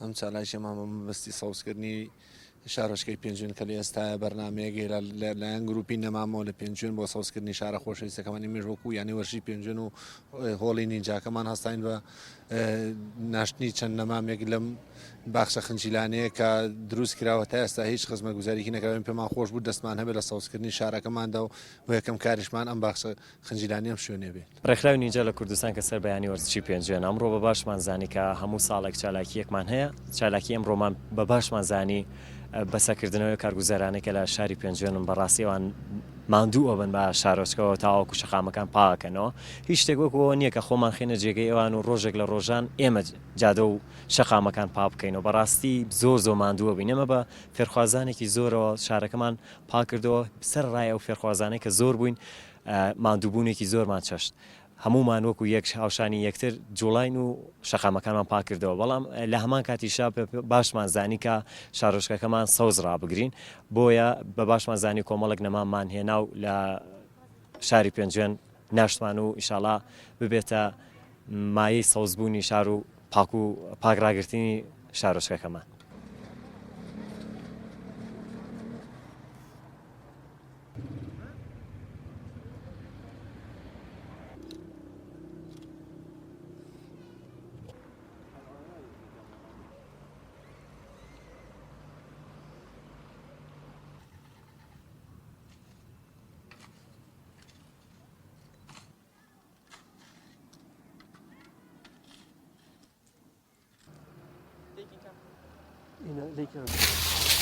ئەم چالایشی مامە مەبەستی سەوزکردنی شارۆچکەی پێنجوێن کە لە ئێستا بەرنمەیەکی لەلایەن گروپی نەمامەوە لە پێنجوێن بۆ سەوزکردنی شارە خۆشەویستەکەمانی مێژوەکو یانی وەرشی پێنجوێن و هۆڵی نینجاکەمان هەستین بە ناشتنی چەند نەمامێک لەم باخچە خنجیلانەیە کە دروست کراوە تا ئێستا هیچ خزمە گوزاریکی نەکراوین پێمان خۆش بوو دەستمان هەبێت لە سەوزکردنی شارەکەماندا و یەکەم کاریشمان ئەم باخچە خنجیلانی ئەم شوێنێ بێت. ڕێکخراوی نینجا لە کوردستان کە سەر بەیانی وەرزشی پێنجوێن ئەمڕۆ بە باشمان زانی کە هەموو ساڵێک چالاکیەکمان هەیە چالاکی ئەمڕۆمان بە باشمان زانی بەسەکردنەوەی کارگوزارانێکە لە شاری پێنجوێنم بەڕاستیەوان ماندووە بن بە شارۆچکەوە تاواکو شەقامەکان پاکەنەوە هیچ شتێک وەکەوە نییە کە خۆمان خێنە جێگەی ئەوان و ڕۆژێک لە ڕۆژان ئێمە جادە و شەقامەکان پا بکەینەوە بەڕاستی زۆر ماندووە بینەمە بە فێرخوازانێکی زۆرەوە شارەکەمان پاکردەوە سەر ڕایە و فێرخوازانەی کە زۆر بووین ماندووبوونێکی زۆرمان چەشت هەمومان وەکو یەک هاوشانی یەکتر جوڵین و شەقامەکانمان پاکردەوە بەڵام لە هەمان کاتیشا باشمان زانی کە شارۆچکەکەمان سەوز ڕابگرین بۆیە بە باشمان زانی کۆمەڵک نەمامان هێنا و لە شاری پێنجوێن ناشتمان و ئیشاڵا ببێتە مایەی سەوزبوونی شار و پاکڕاگررتنی شارۆچکەکەمان. They can.